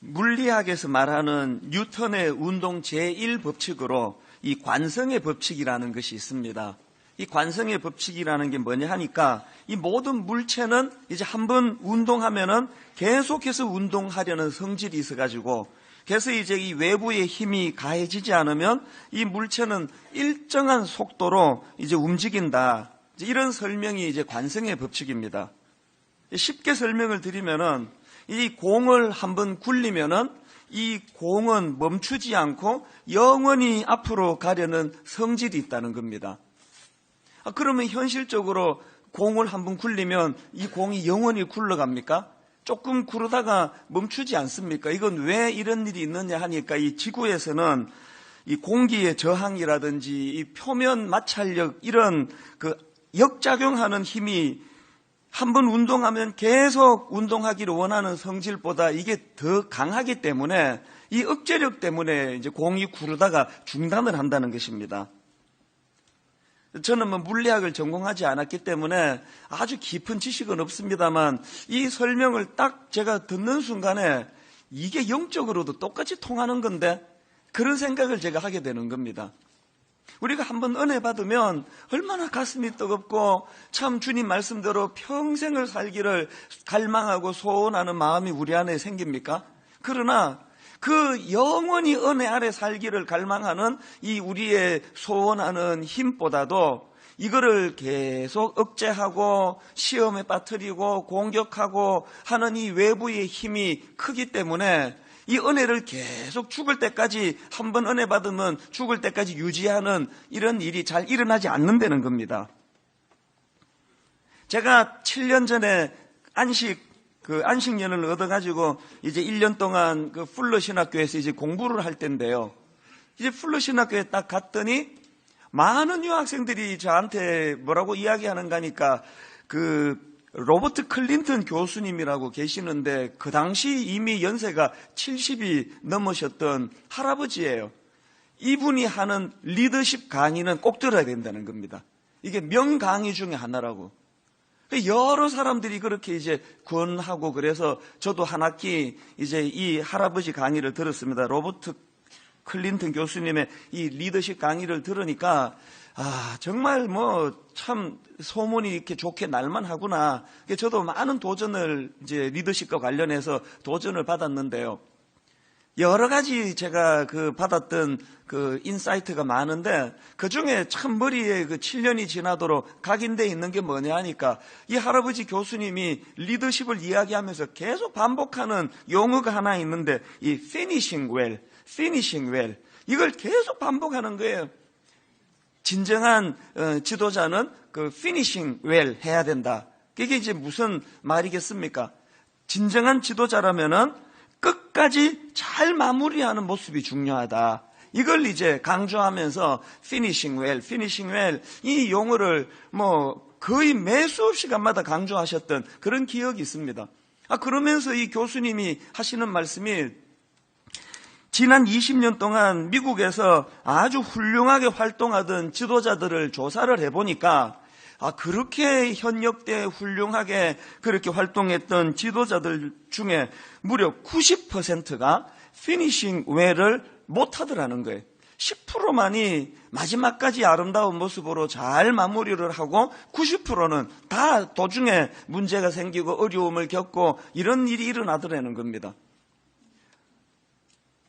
물리학에서 말하는 뉴턴의 운동 제1법칙으로 이 관성의 법칙이라는 것이 있습니다. 이 관성의 법칙이라는 게 뭐냐 하니까 이 모든 물체는 이제 한번 운동하면은 계속해서 운동하려는 성질이 있어가지고 그래서 이제 이 외부의 힘이 가해지지 않으면 이 물체는 일정한 속도로 이제 움직인다. 이런 설명이 이제 관성의 법칙입니다. 쉽게 설명을 드리면은 이 공을 한번 굴리면은 이 공은 멈추지 않고 영원히 앞으로 가려는 성질이 있다는 겁니다. 그러면 현실적으로 공을 한번 굴리면 이 공이 영원히 굴러갑니까? 조금 구르다가 멈추지 않습니까? 이건 왜 이런 일이 있느냐 하니까 이 지구에서는 이 공기의 저항이라든지 이 표면 마찰력 이런 그 역작용하는 힘이 한번 운동하면 계속 운동하기를 원하는 성질보다 이게 더 강하기 때문에 이 억제력 때문에 이제 공이 구르다가 중단을 한다는 것입니다. 저는 물리학을 전공하지 않았기 때문에 아주 깊은 지식은 없습니다만 이 설명을 딱 제가 듣는 순간에 이게 영적으로도 똑같이 통하는 건데 그런 생각을 제가 하게 되는 겁니다. 우리가 한번 은혜 받으면 얼마나 가슴이 뜨겁고 참 주님 말씀대로 평생을 살기를 갈망하고 소원하는 마음이 우리 안에 생깁니까? 그러나 그 영원히 은혜 아래 살기를 갈망하는 이 우리의 소원하는 힘보다도 이거를 계속 억제하고 시험에 빠뜨리고 공격하고 하는 이 외부의 힘이 크기 때문에 이 은혜를 계속 죽을 때까지 한번 은혜 받으면 죽을 때까지 유지하는 이런 일이 잘 일어나지 않는다는 겁니다. 제가 7년 전에 안식년을 얻어가지고 이제 1년 동안 그 풀러 신학교에서 이제 공부를 할 때인데요. 이제 풀러 신학교에 딱 갔더니 많은 유학생들이 저한테 뭐라고 이야기하는가 하니까 그 로버트 클린턴 교수님이라고 계시는데 그 당시 이미 연세가 70이 넘으셨던 할아버지예요. 이분이 하는 리더십 강의는 꼭 들어야 된다는 겁니다. 이게 명강의 중에 하나라고. 여러 사람들이 그렇게 이제 권하고 그래서 저도 한 학기 이제 이 할아버지 강의를 들었습니다. 로버트 클린턴 교수님의 이 리더십 강의를 들으니까 정말 참 소문이 이렇게 좋게 날만 하구나. 저도 많은 도전을 이제 리더십과 관련해서 도전을 받았는데요. 여러 가지 제가 받았던 인사이트가 많은데 그 중에 참 머리에 7년이 지나도록 각인되어 있는 게 뭐냐 하니까 이 할아버지 교수님이 리더십을 이야기하면서 계속 반복하는 용어가 하나 있는데 이 finishing well 이걸 계속 반복하는 거예요. 진정한 지도자는 finishing well 해야 된다. 그게 이제 무슨 말이겠습니까? 진정한 지도자라면은 끝까지 잘 마무리하는 모습이 중요하다. 이걸 이제 강조하면서 finishing well 이 용어를 거의 매 수업 시간마다 강조하셨던 그런 기억이 있습니다. 그러면서 이 교수님이 하시는 말씀이 지난 20년 동안 미국에서 아주 훌륭하게 활동하던 지도자들을 조사를 해보니까 그렇게 현역 때 훌륭하게 그렇게 활동했던 지도자들 중에 무려 90%가 피니싱 웰을 못하더라는 거예요. 10%만이 마지막까지 아름다운 모습으로 잘 마무리를 하고 90%는 다 도중에 문제가 생기고 어려움을 겪고 이런 일이 일어나더라는 겁니다.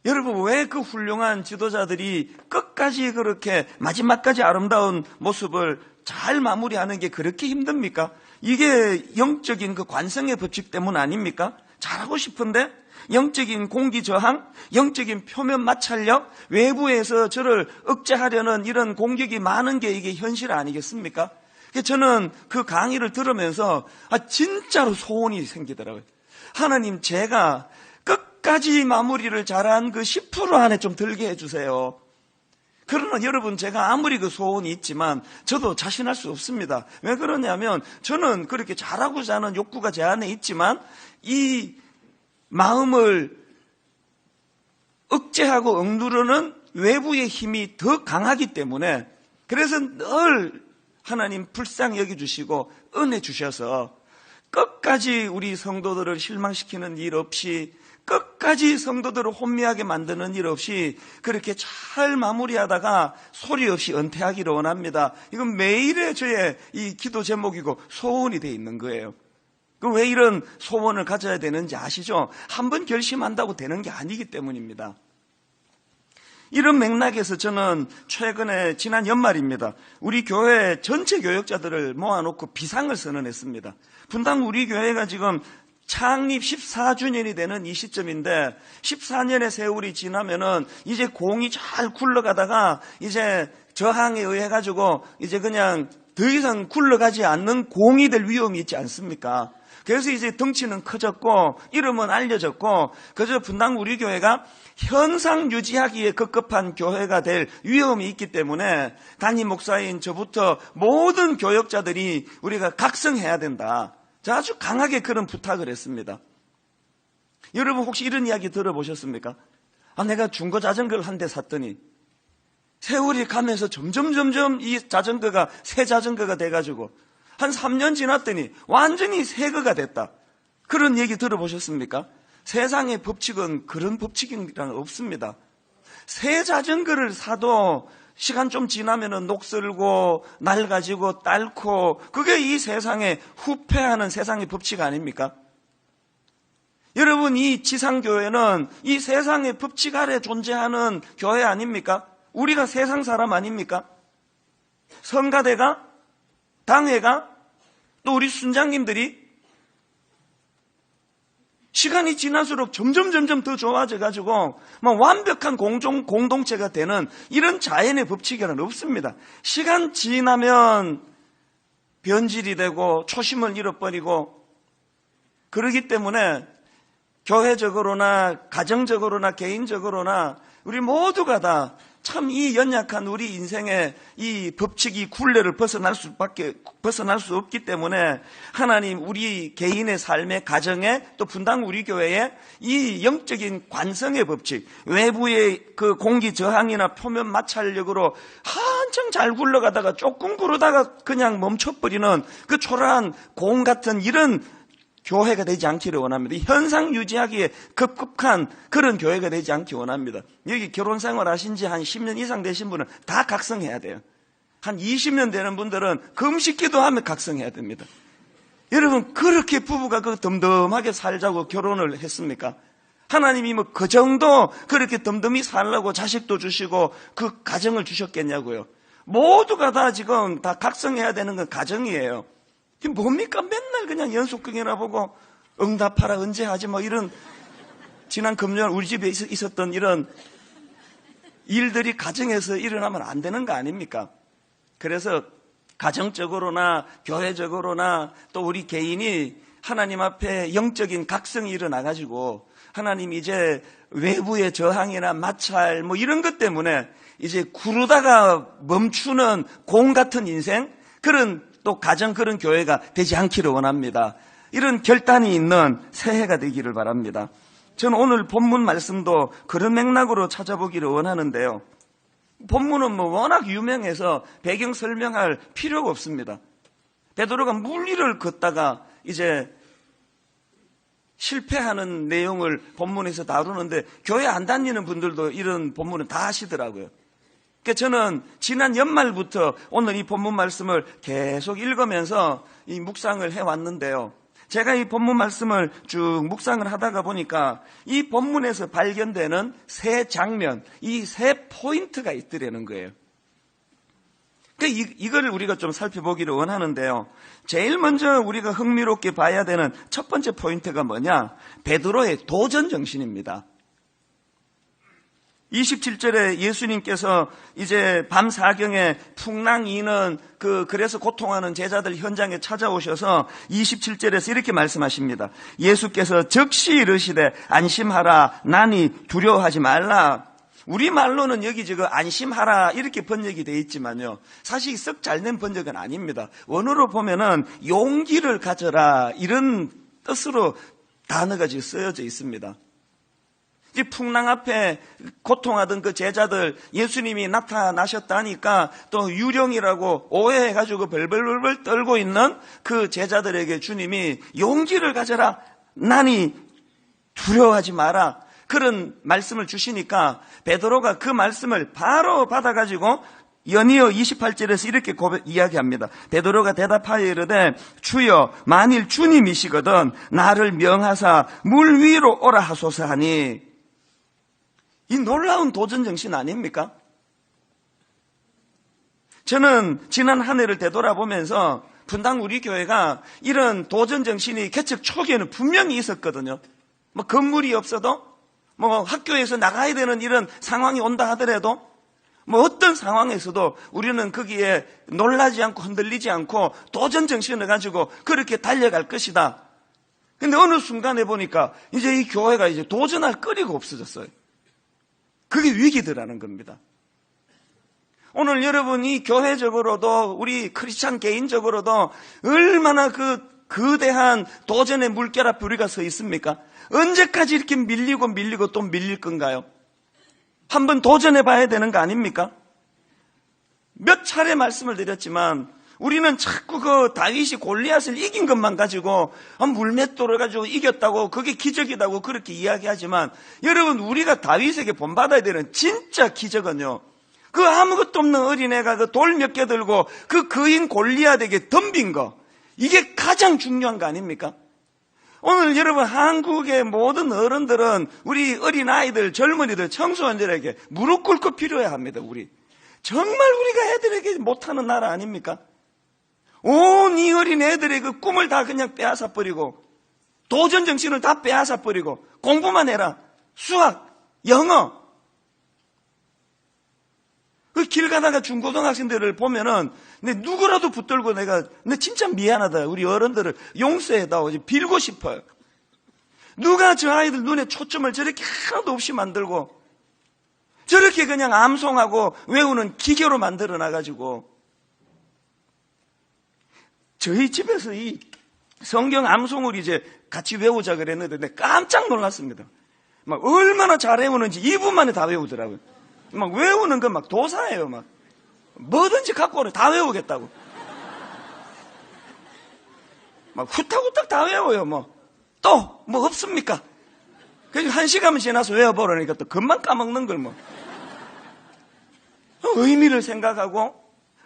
여러분, 왜 그 훌륭한 지도자들이 끝까지 그렇게 마지막까지 아름다운 모습을 잘 마무리하는 게 그렇게 힘듭니까? 이게 영적인 그 관성의 법칙 때문 아닙니까? 잘하고 싶은데 영적인 공기 저항, 영적인 표면 마찰력, 외부에서 저를 억제하려는 이런 공격이 많은 게 이게 현실 아니겠습니까? 저는 그 강의를 들으면서 진짜로 소원이 생기더라고요. 하나님, 제가 끝까지 마무리를 잘한 그 10% 안에 좀 들게 해주세요. 그러나 여러분, 제가 아무리 그 소원이 있지만 저도 자신할 수 없습니다. 왜 그러냐면 저는 그렇게 잘하고자 하는 욕구가 제 안에 있지만 이 마음을 억제하고 억누르는 외부의 힘이 더 강하기 때문에 그래서 늘 하나님 불쌍히 여겨주시고 은혜 주셔서 끝까지 우리 성도들을 실망시키는 일 없이, 끝까지 성도들을 혼미하게 만드는 일 없이 그렇게 잘 마무리하다가 소리 없이 은퇴하기를 원합니다. 이건 매일의 저의 이 기도 제목이고 소원이 돼 있는 거예요. 그럼 왜 이런 소원을 가져야 되는지 아시죠? 한번 결심한다고 되는 게 아니기 때문입니다. 이런 맥락에서 저는 최근에 지난 연말입니다. 우리 교회 전체 교역자들을 모아놓고 비상을 선언했습니다. 분당 우리 교회가 지금 창립 14주년이 되는 이 시점인데 14년의 세월이 지나면은 이제 공이 잘 굴러가다가 이제 저항에 의해 가지고 이제 그냥 더 이상 굴러가지 않는 공이 될 위험이 있지 않습니까? 그래서 이제 덩치는 커졌고 이름은 알려졌고 그저 분당 우리 교회가 현상 유지하기에 급급한 교회가 될 위험이 있기 때문에 담임 목사인 저부터 모든 교역자들이 우리가 각성해야 된다. 자, 아주 강하게 그런 부탁을 했습니다. 여러분 혹시 이런 이야기 들어보셨습니까? 내가 중고 자전거를 한 대 샀더니 세월이 가면서 점점 이 자전거가 새 자전거가 돼가지고 한 3년 지났더니 완전히 새 거가 됐다. 그런 얘기 들어보셨습니까? 세상의 법칙은 그런 법칙이란 없습니다. 새 자전거를 사도 시간 좀 지나면은 녹슬고 낡아지고 딸고 그게 이 세상에 후패하는 세상의 법칙 아닙니까? 여러분 이 지상교회는 이 세상의 법칙 아래 존재하는 교회 아닙니까? 우리가 세상 사람 아닙니까? 성가대가 당회가 또 우리 순장님들이 시간이 지날수록 점점 더 좋아져가지고 완벽한 공동체가 되는 이런 자연의 법칙에는 없습니다. 시간 지나면 변질이 되고 초심을 잃어버리고 그러기 때문에 교회적으로나 가정적으로나 개인적으로나 우리 모두가 다 참 이 연약한 우리 인생의 이 법칙이 굴레를 벗어날 수 없기 때문에 하나님 우리 개인의 삶의 가정에 또 분당 우리 교회에 이 영적인 관성의 법칙, 외부의 그 공기 저항이나 표면 마찰력으로 한참 잘 굴러가다가 조금 구르다가 그냥 멈춰버리는 그 초라한 공 같은 이런 교회가 되지 않기를 원합니다. 현상 유지하기에 급급한 그런 교회가 되지 않기 원합니다. 여기 결혼생활 하신 지 한 10년 이상 되신 분은 다 각성해야 돼요. 한 20년 되는 분들은 금식기도 하면 각성해야 됩니다. 여러분 그렇게 부부가 그 덤덤하게 살자고 결혼을 했습니까? 하나님이 뭐 그 정도 그렇게 덤덤히 살라고 자식도 주시고 그 가정을 주셨겠냐고요. 모두가 다 지금 다 각성해야 되는 건 가정이에요. 이게 뭡니까? 맨날 그냥 연속극이나 보고 응답하라 언제 하지 뭐 이런 지난 금요일 우리 집에 있었던 이런 일들이 가정에서 일어나면 안 되는 거 아닙니까? 그래서 가정적으로나 교회적으로나 또 우리 개인이 하나님 앞에 영적인 각성이 일어나가지고 하나님 이제 외부의 저항이나 마찰 뭐 이런 것 때문에 이제 구르다가 멈추는 공 같은 인생 그런 또 가정 그런 교회가 되지 않기를 원합니다. 이런 결단이 있는 새해가 되기를 바랍니다. 저는 오늘 본문 말씀도 그런 맥락으로 찾아보기를 원하는데요. 본문은 뭐 워낙 유명해서 배경 설명할 필요가 없습니다. 베드로가 물 위를 걷다가 이제 실패하는 내용을 본문에서 다루는데 교회 안 다니는 분들도 이런 본문은 다 아시더라고요. 그러니까 저는 지난 연말부터 오늘 이 본문 말씀을 계속 읽으면서 이 묵상을 해왔는데요. 제가 이 본문 말씀을 쭉 묵상을 하다가 보니까 이 본문에서 발견되는 세 장면, 이 세 포인트가 있더라는 거예요. 그러니까 이거를 우리가 좀 살펴보기를 원하는데요. 제일 먼저 우리가 흥미롭게 봐야 되는 첫 번째 포인트가 뭐냐? 베드로의 도전 정신입니다. 27절에 예수님께서 이제 밤 사경에 풍랑이는 그래서 고통하는 제자들 현장에 찾아오셔서 27절에서 이렇게 말씀하십니다. 예수께서 즉시 이르시되 안심하라 나니 두려워하지 말라. 우리말로는 여기 지금 안심하라 이렇게 번역이 되어 있지만요. 사실 썩 잘된 번역은 아닙니다. 원어로 보면은 용기를 가져라 이런 뜻으로 단어가 지금 쓰여져 있습니다. 이제 풍랑 앞에 고통하던 그 제자들 예수님이 나타나셨다니까 또 유령이라고 오해해가지고 벌벌벌 떨고 있는 그 제자들에게 주님이 용기를 가져라. 나니 두려워하지 마라. 그런 말씀을 주시니까 베드로가 그 말씀을 바로 받아가지고 연이어 28절에서 이렇게 이야기합니다. 베드로가 대답하여 이르되 주여 만일 주님이시거든 나를 명하사 물 위로 오라 하소서 하니, 이 놀라운 도전정신 아닙니까? 저는 지난 한 해를 되돌아보면서 분당 우리 교회가 이런 도전정신이 개척 초기에는 분명히 있었거든요. 뭐 건물이 없어도 뭐 학교에서 나가야 되는 이런 상황이 온다 하더라도 뭐 어떤 상황에서도 우리는 거기에 놀라지 않고 흔들리지 않고 도전정신을 가지고 그렇게 달려갈 것이다. 근데 어느 순간에 보니까 이제 이 교회가 이제 도전할 거리가 없어졌어요. 그게 위기더라는 겁니다. 오늘 여러분이 교회적으로도 우리 크리스찬 개인적으로도 얼마나 그 거대한 도전의 물결 앞에 우리가 서 있습니까? 언제까지 이렇게 밀리고 또 밀릴 건가요? 한번 도전해 봐야 되는 거 아닙니까? 몇 차례 말씀을 드렸지만 우리는 자꾸 그 다윗이 골리앗을 이긴 것만 가지고 물맷돌을 가지고 이겼다고 그게 기적이라고 그렇게 이야기하지만 여러분, 우리가 다윗에게 본받아야 되는 진짜 기적은요, 그 아무것도 없는 어린애가 그 돌 몇 개 들고 그 거인 골리앗에게 덤빈 거, 이게 가장 중요한 거 아닙니까? 오늘 여러분, 한국의 모든 어른들은 우리 어린아이들, 젊은이들, 청소년들에게 무릎 꿇고 필요해야 합니다. 우리 정말 우리가 애들에게 못하는 나라 아닙니까? 온 이 어린 애들의 그 꿈을 다 그냥 빼앗아 버리고 도전 정신을 다 빼앗아 버리고 공부만 해라. 수학, 영어. 그 길 가다가 중고등학생들을 보면은 내 누구라도 붙들고 내 진짜 미안하다. 우리 어른들을 용서해다오. 빌고 싶어요. 누가 저 아이들 눈에 초점을 저렇게 하나도 없이 만들고 저렇게 그냥 암송하고 외우는 기계로 만들어 놔가지고, 저희 집에서 이 성경 암송을 이제 같이 외우자 그랬는데 깜짝 놀랐습니다. 막 얼마나 잘 외우는지 2분 만에 다 외우더라고요. 막 외우는 건 막 도사예요. 막 뭐든지 갖고 오래 다 외우겠다고. 막 후딱후딱 다 외워요. 또 뭐 없습니까? 그래서 1시간 지나서 외워보라니까 또 금방 까먹는 걸 뭐. 의미를 생각하고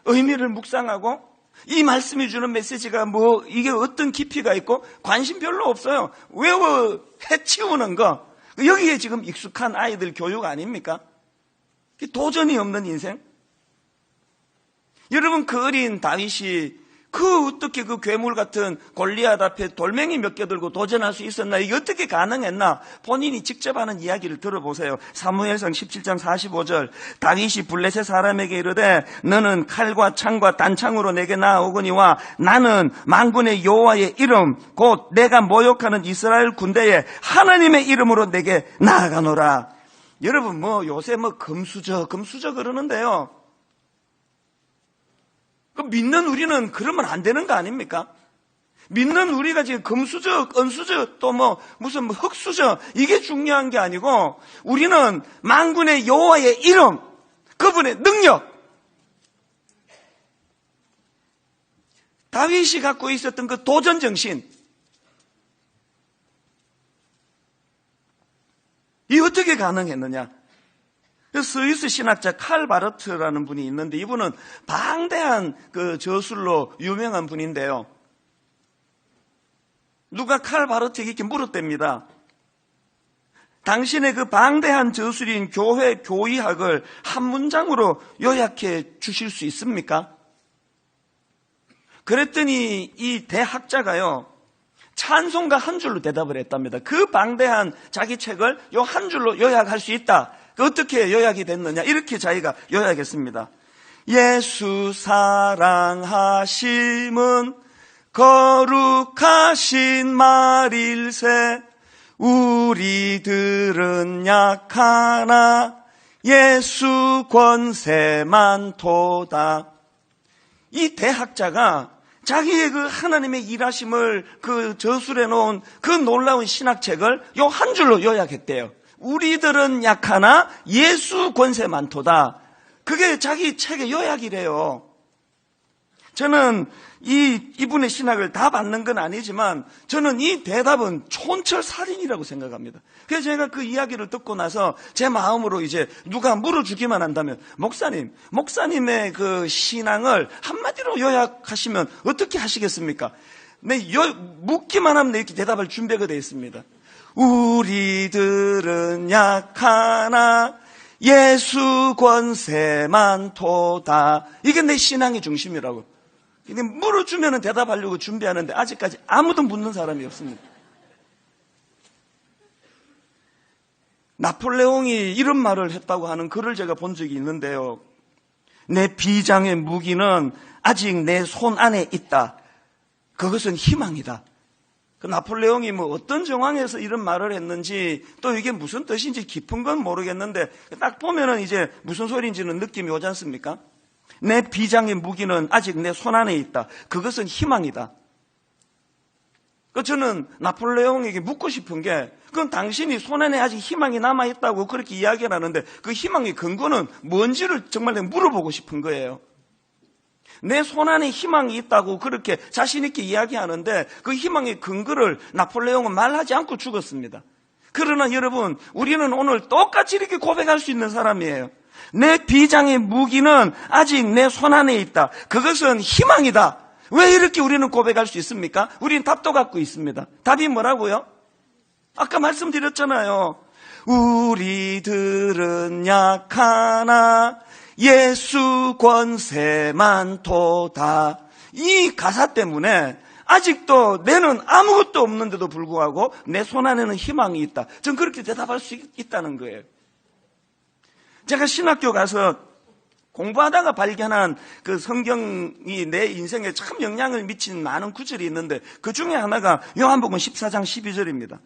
의미를 묵상하고 이 말씀이 주는 메시지가 뭐 이게 어떤 깊이가 있고 관심 별로 없어요. 외워 해치우는 거, 여기에 지금 익숙한 아이들 교육 아닙니까? 도전이 없는 인생. 여러분, 그 어린 다윗이 어떻게 그 괴물 같은 골리앗 앞에 돌멩이 몇 개 들고 도전할 수 있었나? 이게 어떻게 가능했나? 본인이 직접 하는 이야기를 들어보세요. 사무엘상 17장 45절. 다윗이 블레셋 사람에게 이르되 너는 칼과 창과 단창으로 내게 나아오거니와 나는 만군의 여호와의 이름 곧 내가 모욕하는 이스라엘 군대에 하나님의 이름으로 내게 나아가노라. 여러분, 요새 금수저 그러는데요. 믿는 우리는 그러면 안 되는 거 아닙니까? 믿는 우리가 지금 금수저, 은수저, 또 무슨 흙수저, 이게 중요한 게 아니고 우리는 만군의 여호와의 이름, 그분의 능력. 다윗이 갖고 있었던 그 도전 정신, 이 어떻게 가능했느냐? 스위스 신학자 칼 바르트라는 분이 있는데 이분은 방대한 그 저술로 유명한 분인데요. 누가 칼 바르트에게 이렇게 물었답니다. 당신의 그 방대한 저술인 교회 교의학을 한 문장으로 요약해 주실 수 있습니까? 그랬더니 이 대학자가요, 찬송가 한 줄로 대답을 했답니다. 그 방대한 자기 책을 요 한 줄로 요약할 수 있다. 어떻게 요약이 됐느냐? 이렇게 자기가 요약했습니다. 예수 사랑하심은 거룩하신 말일세 우리들은 약하나 예수 권세만 도다. 이 대학자가 자기의 그 하나님의 일하심을 그 저술해 놓은 그 놀라운 신학책을 요 한 줄로 요약했대요. 우리들은 약하나 예수 권세 많도다. 그게 자기 책의 요약이래요. 저는 이분의 신학을 다 받는 건 아니지만 저는 이 대답은 촌철살인이라고 생각합니다. 그래서 제가 그 이야기를 듣고 나서 제 마음으로 이제 누가 물어주기만 한다면 목사님의 그 신앙을 한마디로 요약하시면 어떻게 하시겠습니까? 묻기만 하면 이렇게 대답할 준비가 되어 있습니다. 우리들은 약하나 예수 권세 많도다. 이게 내 신앙의 중심이라고. 근데 물어주면 대답하려고 준비하는데 아직까지 아무도 묻는 사람이 없습니다. 나폴레옹이 이런 말을 했다고 하는 글을 제가 본 적이 있는데요. 내 비장의 무기는 아직 내 손 안에 있다. 그것은 희망이다. 그 나폴레옹이 어떤 정황에서 이런 말을 했는지 또 이게 무슨 뜻인지 깊은 건 모르겠는데 딱 보면은 이제 무슨 소리인지는 느낌이 오지 않습니까? 내 비장의 무기는 아직 내 손 안에 있다. 그것은 희망이다. 저는 나폴레옹에게 묻고 싶은 게 그건 당신이 손 안에 아직 희망이 남아있다고 그렇게 이야기를 하는데 그 희망의 근거는 뭔지를 정말 내가 물어보고 싶은 거예요. 내 손 안에 희망이 있다고 그렇게 자신 있게 이야기하는데 그 희망의 근거를 나폴레옹은 말하지 않고 죽었습니다. 그러나 여러분, 우리는 오늘 똑같이 이렇게 고백할 수 있는 사람이에요. 내 비장의 무기는 아직 내 손 안에 있다. 그것은 희망이다. 왜 이렇게 우리는 고백할 수 있습니까? 우리는 답도 갖고 있습니다. 답이 뭐라고요? 아까 말씀드렸잖아요. 우리들은 약하나 예수 권세 많도다. 이 가사 때문에 아직도 내는 아무것도 없는데도 불구하고 내 손 안에는 희망이 있다. 전 그렇게 대답할 수 있다는 거예요. 제가 신학교 가서 공부하다가 발견한 그 성경이 내 인생에 참 영향을 미친 많은 구절이 있는데 그 중에 하나가 요한복음 14장 12절입니다.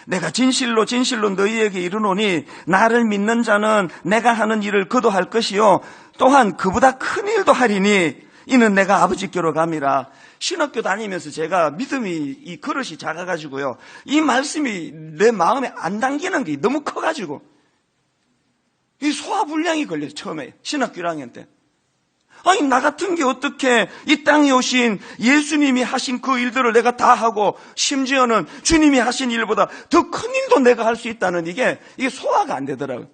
내가 진실로 너희에게 이르노니 나를 믿는 자는 내가 하는 일을 그도 할 것이요 또한 그보다 큰 일도 하리니 이는 내가 아버지께로 감이라. 신학교 다니면서 제가 믿음이 이 그릇이 작아가지고요 이 말씀이 내 마음에 안 당기는 게 너무 커가지고 이 소화불량이 걸려요. 처음에 신학교 1학년 때. 아니 나 같은 게 어떻게 이 땅에 오신 예수님이 하신 그 일들을 내가 다 하고 심지어는 주님이 하신 일보다 더 큰 일도 내가 할 수 있다는 이게 소화가 안 되더라고요.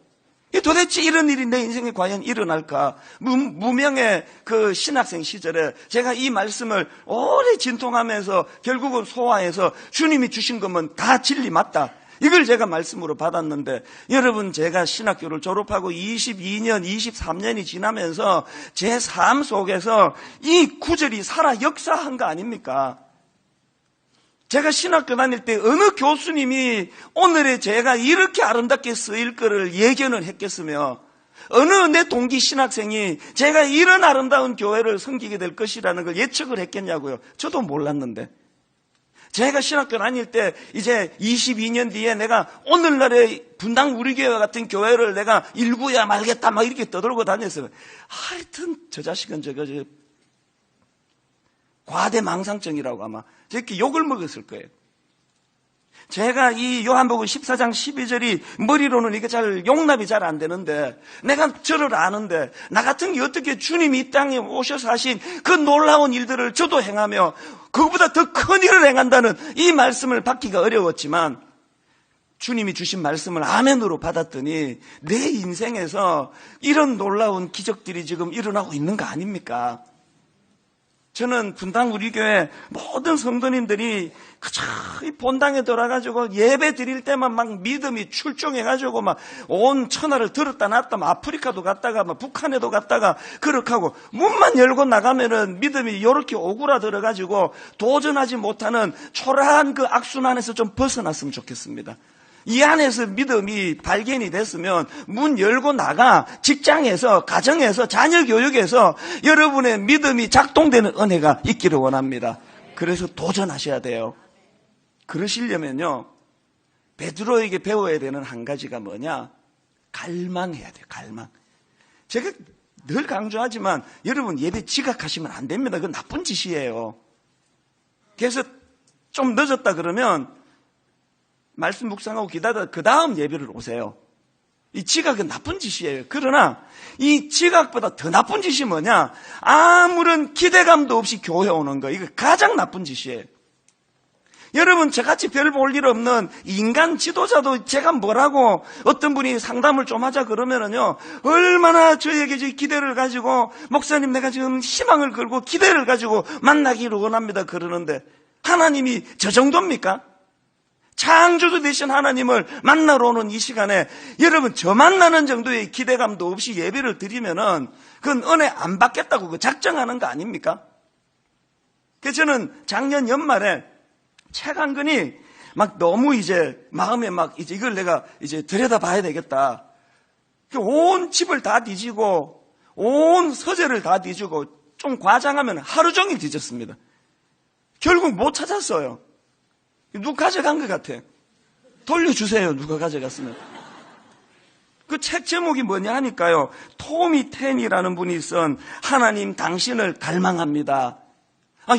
도대체 이런 일이 내 인생에 과연 일어날까? 무명의 그 신학생 시절에 제가 이 말씀을 오래 진통하면서 결국은 소화해서 주님이 주신 것만 다 진리 맞다. 이걸 제가 말씀으로 받았는데 여러분 제가 신학교를 졸업하고 22년, 23년이 지나면서 제 삶 속에서 이 구절이 살아 역사한 거 아닙니까? 제가 신학교 다닐 때 어느 교수님이 오늘의 제가 이렇게 아름답게 쓰일 거를 예견을 했겠으며 어느 내 동기 신학생이 제가 이런 아름다운 교회를 섬기게 될 것이라는 걸 예측을 했겠냐고요. 저도 몰랐는데 제가 신학교 다닐 때 이제 22년 뒤에 내가 오늘날의 분당 우리교회 같은 교회를 내가 일구야 말겠다 막 이렇게 떠들고 다녔어요. 하여튼 저 자식은 저 과대망상증이라고 아마 저렇게 욕을 먹었을 거예요. 제가 이 요한복음 14장 12절이 머리로는 이게 잘 용납이 잘 안 되는데 내가 저를 아는데 나 같은 게 어떻게 주님이 이 땅에 오셔서 하신 그 놀라운 일들을 저도 행하며 그보다 더 큰 일을 행한다는 이 말씀을 받기가 어려웠지만 주님이 주신 말씀을 아멘으로 받았더니 내 인생에서 이런 놀라운 기적들이 지금 일어나고 있는 거 아닙니까? 저는 분당 우리 교회 모든 성도님들이 그저 본당에 들어가지고 예배 드릴 때만 막 믿음이 출중해가지고 막 온 천하를 들었다 놨다 막 아프리카도 갔다가 막 북한에도 갔다가 그렇게 하고 문만 열고 나가면은 믿음이 이렇게 오그라들어가지고 도전하지 못하는 초라한 그 악순환에서 좀 벗어났으면 좋겠습니다. 이 안에서 믿음이 발견이 됐으면 문 열고 나가 직장에서 가정에서 자녀 교육에서 여러분의 믿음이 작동되는 은혜가 있기를 원합니다. 그래서 도전하셔야 돼요. 그러시려면요 베드로에게 배워야 되는 한 가지가 뭐냐? 갈망해야 돼요. 갈망. 제가 늘 강조하지만 여러분 예배 지각하시면 안 됩니다. 그건 나쁜 짓이에요. 그래서 좀 늦었다 그러면 말씀 묵상하고 기다리다 그 다음 예배를 오세요. 이 지각은 나쁜 짓이에요. 그러나 이 지각보다 더 나쁜 짓이 뭐냐? 아무런 기대감도 없이 교회 오는 거. 이거 가장 나쁜 짓이에요. 여러분, 저같이 별 볼 일 없는 인간 지도자도 제가 뭐라고 어떤 분이 상담을 좀 하자 그러면은요, 얼마나 저에게 기대를 가지고, 목사님 내가 지금 희망을 걸고 기대를 가지고 만나기를 원합니다. 그러는데, 하나님이 저 정도입니까? 창조주 되신 하나님을 만나러 오는 이 시간에 여러분 저 만나는 정도의 기대감도 없이 예배를 드리면은 그건 은혜 안 받겠다고 작정하는 거 아닙니까? 그래서 저는 작년 연말에 책 한 권이 막 너무 이제 마음에 막 이제 이걸 내가 이제 들여다봐야 되겠다. 온 집을 다 뒤지고 온 서재를 다 뒤지고 좀 과장하면 하루 종일 뒤졌습니다. 결국 못 찾았어요. 누가 가져간 것 같아. 돌려주세요. 누가 가져갔으면. 그 책 제목이 뭐냐 하니까요. 토미 텐이라는 분이 쓴 하나님 당신을 갈망합니다.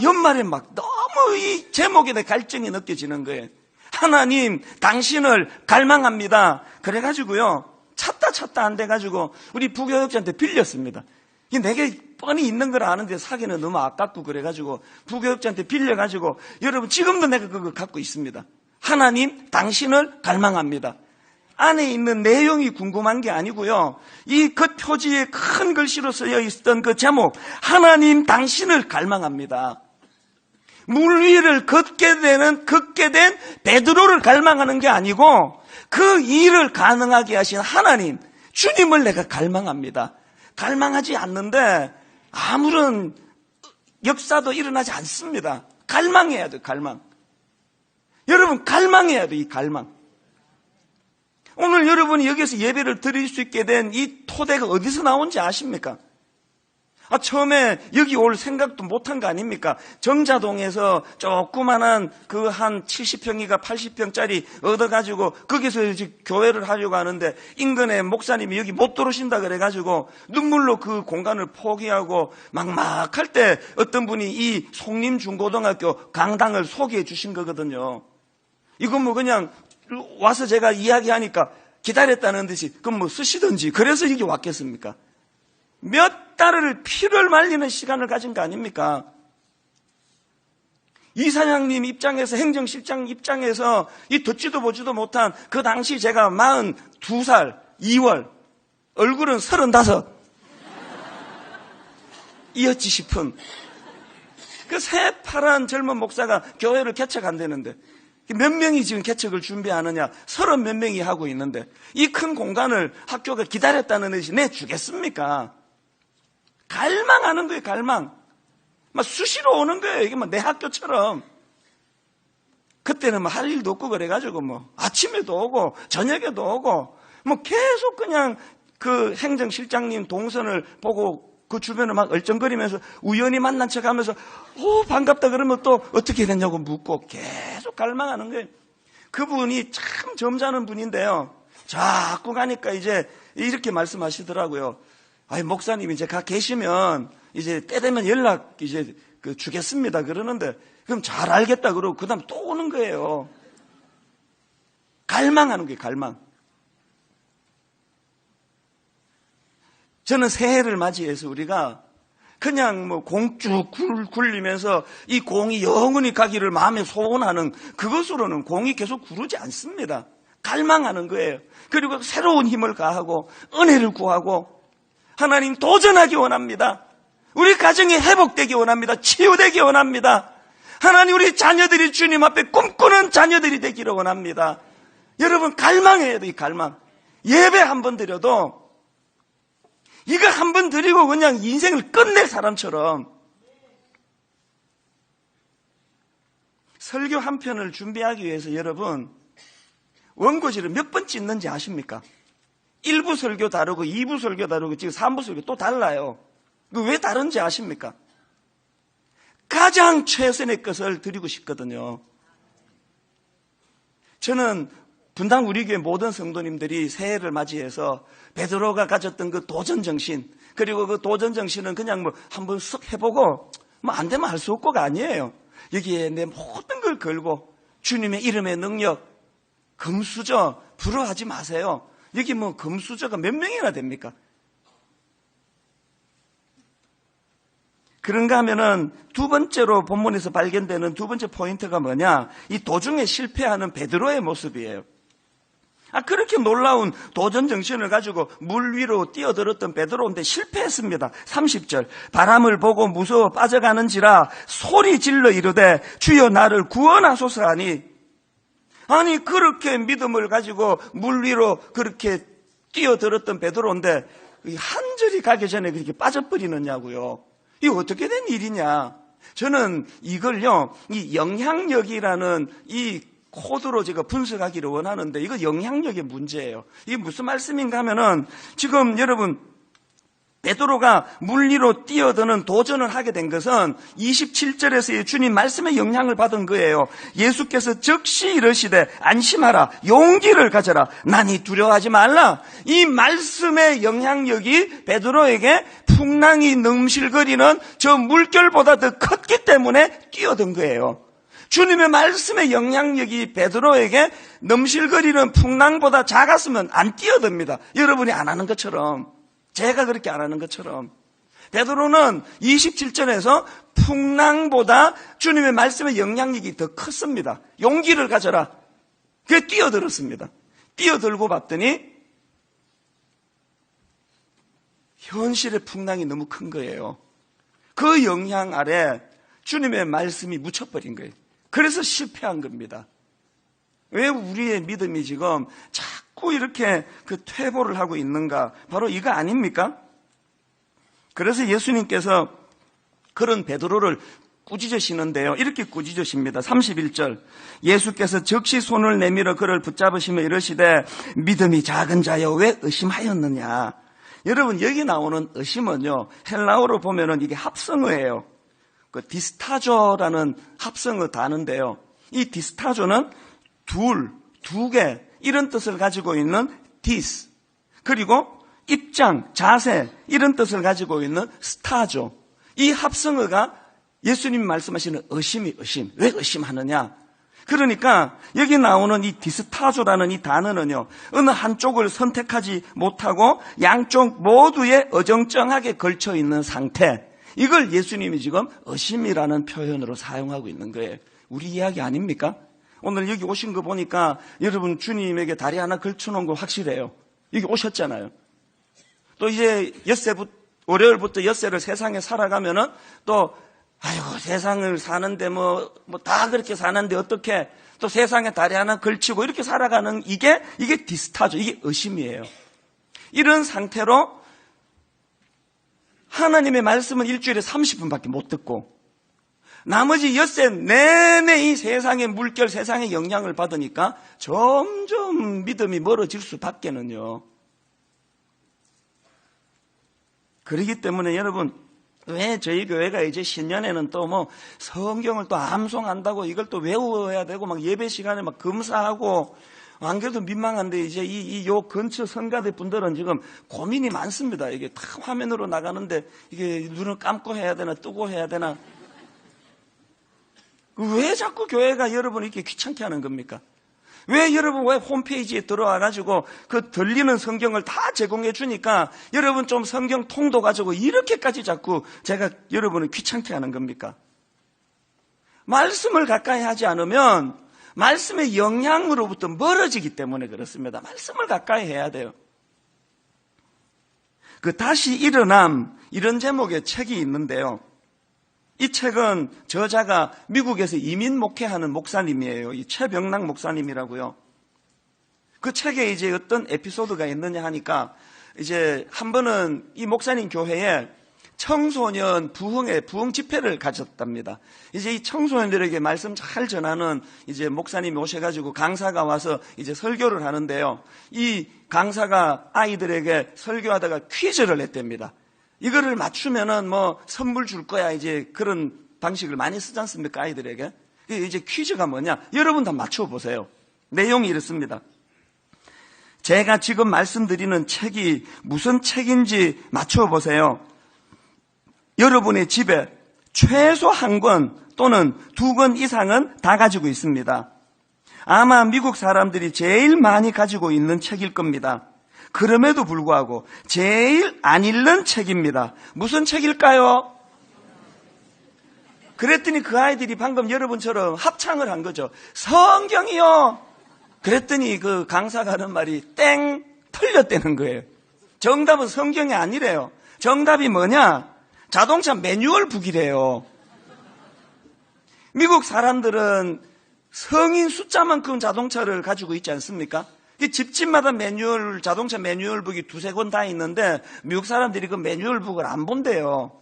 연말에 막 너무 이 제목에 대해 갈증이 느껴지는 거예요. 하나님 당신을 갈망합니다. 그래가지고요. 찾다 안 돼가지고 우리 부교육자한테 빌렸습니다. 내게 뻔히 있는 걸 아는데 사기는 너무 아깝고 그래가지고 부교육자한테 빌려가지고 여러분 지금도 내가 그거 갖고 있습니다. 하나님 당신을 갈망합니다. 안에 있는 내용이 궁금한 게 아니고요. 이 겉표지에 큰 글씨로 쓰여 있었던 그 제목 하나님 당신을 갈망합니다. 물 위를 걷게 된 베드로를 갈망하는 게 아니고 그 일을 가능하게 하신 하나님 주님을 내가 갈망합니다. 갈망하지 않는데 아무런 역사도 일어나지 않습니다. 갈망해야 돼요. 갈망. 여러분 갈망해야 돼요. 이 갈망. 오늘 여러분이 여기서 예배를 드릴 수 있게 된 이 토대가 어디서 나온지 아십니까? 처음에 여기 올 생각도 못한 거 아닙니까? 정자동에서 조그만한 그 한 70평이가 80평짜리 얻어가지고 거기서 이제 교회를 하려고 하는데 인근에 목사님이 여기 못 들어오신다 그래가지고 눈물로 그 공간을 포기하고 막막할 때 어떤 분이 이 송림중고등학교 강당을 소개해 주신 거거든요. 이건 뭐 그냥 와서 제가 이야기하니까 기다렸다는 듯이 그럼 뭐 쓰시든지 그래서 여기 왔겠습니까? 몇 달을 피를 말리는 시간을 가진 거 아닙니까? 이사장님 입장에서 행정실장 입장에서 이 듣지도 보지도 못한 그 당시 제가 42살 2월 얼굴은 35 이었지 싶은 그 새파란 젊은 목사가 교회를 개척한다는데 몇 명이 지금 개척을 준비하느냐 30 몇 명이 하고 있는데 이 큰 공간을 학교가 기다렸다는 듯이 내주겠습니까? 갈망하는 거예요. 갈망. 막 수시로 오는 거예요. 이게 뭐 내 학교처럼. 그때는 뭐 할 일도 없고 그래가지고 뭐 아침에도 오고 저녁에도 오고 뭐 계속 그냥 그 행정실장님 동선을 보고 그 주변을 막 얼쩡거리면서 우연히 만난 척하면서 반갑다 그러면 또 어떻게 됐냐고 묻고 계속 갈망하는 거예요. 그분이 참 점잖은 분인데요. 자꾸 가니까 이제 이렇게 말씀하시더라고요. 목사님 이제 가 계시면 이제 때 되면 연락 이제 주겠습니다 그러는데 그럼 잘 알겠다 그러고 그 다음에 또 오는 거예요. 갈망하는 거예요. 갈망. 저는 새해를 맞이해서 우리가 그냥 뭐 공쭉 굴리면서 이 공이 영원히 가기를 마음에 소원하는 그것으로는 공이 계속 구르지 않습니다. 갈망하는 거예요. 그리고 새로운 힘을 가하고 은혜를 구하고 하나님 도전하기 원합니다. 우리 가정이 회복되기 원합니다. 치유되기 원합니다. 하나님 우리 자녀들이 주님 앞에 꿈꾸는 자녀들이 되기를 원합니다. 여러분 갈망해야 돼요. 이 갈망. 예배 한 번 드려도 이거 한 번 드리고 그냥 인생을 끝낼 사람처럼 설교 한 편을 준비하기 위해서 여러분 원고지를 몇 번 찢는지 아십니까? 1부 설교 다르고 2부 설교 다르고 지금 3부 설교 또 달라요. 왜 다른지 아십니까? 가장 최선의 것을 드리고 싶거든요. 저는 분당 우리 교회 모든 성도님들이 새해를 맞이해서 베드로가 가졌던 그 도전정신 그리고 그 도전정신은 그냥 뭐 한번 쓱 해보고 뭐 안 되면 할 수 없고가 아니에요. 여기에 내 모든 걸 걸고 주님의 이름의 능력 금수저 부러워하지 마세요. 여기 뭐 금수저가 몇 명이나 됩니까? 그런가 하면은 두 번째로 본문에서 발견되는 두 번째 포인트가 뭐냐? 이 도중에 실패하는 베드로의 모습이에요. 그렇게 놀라운 도전 정신을 가지고 물 위로 뛰어들었던 베드로인데 실패했습니다. 30절. 바람을 보고 무서워 빠져가는지라 소리 질러 이르되 주여 나를 구원하소서 하니. 아니 그렇게 믿음을 가지고 물 위로 그렇게 뛰어들었던 베드로인데 한 절이 가기 전에 그렇게 빠져버리느냐고요. 이거 어떻게 된 일이냐. 저는 이걸요, 이 영향력이라는 이 코드로 제가 분석하기를 원하는데 이거 영향력의 문제예요. 이게 무슨 말씀인가 하면은 지금 여러분 베드로가 물 위로 뛰어드는 도전을 하게 된 것은 27절에서의 주님 말씀의 영향을 받은 거예요. 예수께서 즉시 이르시되 안심하라 용기를 가져라 나니 두려워하지 말라. 이 말씀의 영향력이 베드로에게 풍랑이 넘실거리는 저 물결보다 더 컸기 때문에 뛰어든 거예요. 주님의 말씀의 영향력이 베드로에게 넘실거리는 풍랑보다 작았으면 안 뛰어듭니다. 여러분이 안 하는 것처럼, 제가 그렇게 안 하는 것처럼. 베드로는 27절에서 풍랑보다 주님의 말씀의 영향력이 더 컸습니다. 용기를 가져라. 그게 뛰어들었습니다. 뛰어들고 봤더니 현실의 풍랑이 너무 큰 거예요. 그 영향 아래 주님의 말씀이 묻혀버린 거예요. 그래서 실패한 겁니다. 왜 우리의 믿음이 지금 자꾸 이렇게 그 퇴보를 하고 있는가? 바로 이거 아닙니까? 그래서 예수님께서 그런 베드로를 꾸짖으시는데요. 이렇게 꾸짖으십니다. 31절. 예수께서 즉시 손을 내밀어 그를 붙잡으시며 이르시되 믿음이 작은 자여 왜 의심하였느냐? 여러분 여기 나오는 의심은요, 헬라어로 보면은 이게 합성어예요. 그 디스타조라는 합성어 단어인데요. 이 디스타조는 두 개 이런 뜻을 가지고 있는 디스, 그리고 입장, 자세 이런 뜻을 가지고 있는 스타조. 이 합성어가 예수님이 말씀하시는 의심. 왜 의심하느냐? 그러니까 여기 나오는 이 디스타조라는 이 단어는요, 어느 한쪽을 선택하지 못하고 양쪽 모두에 어정쩡하게 걸쳐 있는 상태, 이걸 예수님이 지금 의심이라는 표현으로 사용하고 있는 거예요. 우리 이야기 아닙니까? 오늘 여기 오신 거 보니까 여러분 주님에게 다리 하나 걸쳐놓은 거 확실해요. 여기 오셨잖아요. 또 이제 월요일부터 엿새를 세상에 살아가면은 또 아이고 세상을 사는데 뭐 다 그렇게 사는데 어떻게 또 세상에 다리 하나 걸치고 이렇게 살아가는 이게 디스타죠. 이게 의심이에요. 이런 상태로 하나님의 말씀은 일주일에 30분밖에 못 듣고 나머지 엿새 내내 이 세상의 물결, 세상의 영향을 받으니까 점점 믿음이 멀어질 수밖에는요. 그렇기 때문에 여러분, 왜 저희 교회가 이제 신년에는 또 뭐 성경을 또 암송한다고 이걸 또 외워야 되고 막 예배 시간에 막 금사하고 안 그래도 민망한데 이제 요 근처 성가대 분들은 지금 고민이 많습니다. 이게 다 화면으로 나가는데 이게 눈을 감고 해야 되나 뜨고 해야 되나. 왜 자꾸 교회가 여러분을 이렇게 귀찮게 하는 겁니까? 왜 여러분 왜 홈페이지에 들어와가지고 그 들리는 성경을 다 제공해 주니까 여러분 좀 성경 통도 가지고 이렇게까지 자꾸 제가 여러분을 귀찮게 하는 겁니까? 말씀을 가까이 하지 않으면 말씀의 영향으로부터 멀어지기 때문에 그렇습니다. 말씀을 가까이 해야 돼요. 그 다시 일어남 이런 제목의 책이 있는데요. 이 책은 저자가 미국에서 이민 목회하는 목사님이에요. 이 최병락 목사님이라고요. 그 책에 이제 어떤 에피소드가 있느냐 하니까 이제 한 번은 이 목사님 교회에 청소년 부흥 집회를 가졌답니다. 이제 이 청소년들에게 말씀 잘 전하는 이제 목사님이 오셔가지고 강사가 와서 이제 설교를 하는데요. 이 강사가 아이들에게 설교하다가 퀴즈를 냈답니다. 이거를 맞추면은 뭐 선물 줄 거야. 이제 그런 방식을 많이 쓰지 않습니까? 아이들에게. 이제 퀴즈가 뭐냐? 여러분 다 맞춰보세요. 내용이 이렇습니다. 제가 지금 말씀드리는 책이 무슨 책인지 맞춰보세요. 여러분의 집에 최소 한 권 또는 두 권 이상은 다 가지고 있습니다. 아마 미국 사람들이 제일 많이 가지고 있는 책일 겁니다. 그럼에도 불구하고 제일 안 읽는 책입니다. 무슨 책일까요? 그랬더니 그 아이들이 방금 여러분처럼 합창을 한 거죠. 성경이요. 그랬더니 그 강사가 하는 말이 땡 틀렸다는 거예요. 정답은 성경이 아니래요. 정답이 뭐냐? 자동차 매뉴얼 북이래요. 미국 사람들은 성인 숫자만큼 자동차를 가지고 있지 않습니까? 집집마다 매뉴얼, 자동차 매뉴얼 북이 두세 권 다 있는데 미국 사람들이 그 매뉴얼 북을 안 본대요.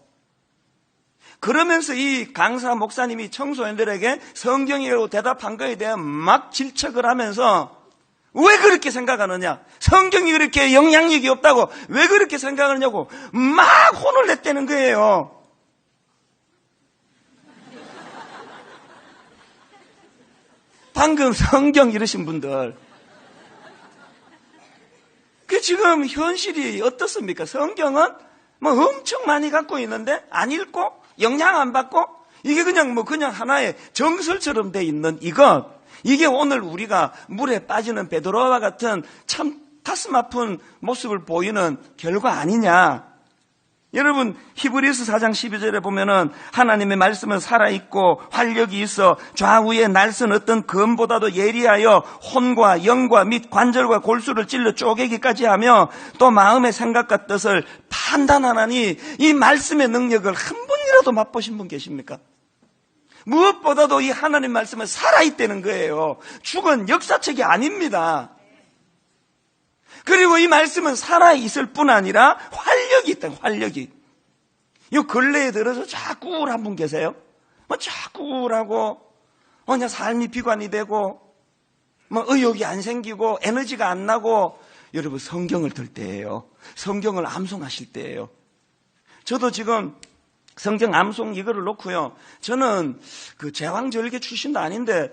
그러면서 이 강사 목사님이 청소년들에게 성경이라고 대답한 거에 대해 막 질책을 하면서 왜 그렇게 생각하느냐? 성경이 그렇게 영향력이 없다고 왜 그렇게 생각하느냐고 막 혼을 냈다는 거예요. 방금 성경 이러신 분들, 그 지금 현실이 어떻습니까? 성경은 뭐 엄청 많이 갖고 있는데 안 읽고 영향 안 받고 이게 그냥 하나의 정설처럼 돼 있는 이게 오늘 우리가 물에 빠지는 베드로와 같은 참 가슴 아픈 모습을 보이는 결과 아니냐? 여러분, 히브리서 4장 12절에 보면은 하나님의 말씀은 살아있고 활력이 있어 좌우에 날선 어떤 검보다도 예리하여 혼과 영과 및 관절과 골수를 찔러 쪼개기까지 하며 또 마음의 생각과 뜻을 판단하나니, 이 말씀의 능력을 한 번이라도 맛보신 분 계십니까? 무엇보다도 이 하나님 말씀은 살아있다는 거예요. 죽은 역사책이 아닙니다. 그리고 이 말씀은 살아있을 뿐 아니라 활력이 있다, 활력이. 요 근래에 들어서 자꾸 우울한 분 계세요? 자꾸 우울하고, 그냥 삶이 비관이 되고, 의욕이 안 생기고, 에너지가 안 나고, 여러분 성경을 들 때예요. 성경을 암송하실 때예요. 저도 지금 성경 암송 이거를 놓고요. 저는 그 제왕절개 출신도 아닌데,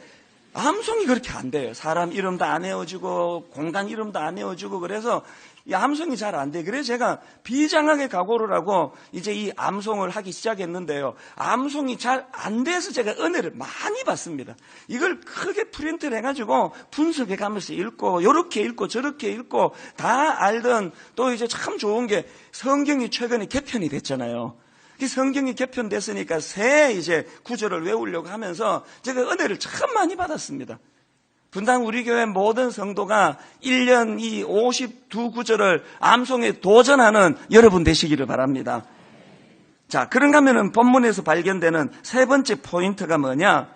암송이 그렇게 안 돼요. 사람 이름도 안 외워지고 공간 이름도 안 외워지고 그래서 이 암송이 잘 안 돼요. 그래서 제가 비장하게 각오를 하고 이제 이 암송을 하기 시작했는데요. 암송이 잘 안 돼서 제가 은혜를 많이 받습니다. 이걸 크게 프린트를 해가지고 분석해 가면서 읽고 요렇게 읽고 저렇게 읽고 다 알던, 또 이제 참 좋은 게 성경이 최근에 개편이 됐잖아요. 성경이 개편됐으니까 새 이제 구절을 외우려고 하면서 제가 은혜를 참 많이 받았습니다. 분당 우리 교회 모든 성도가 1년 이 52구절을 암송에 도전하는 여러분 되시기를 바랍니다. 자, 그런가 하면은 본문에서 발견되는 세 번째 포인트가 뭐냐?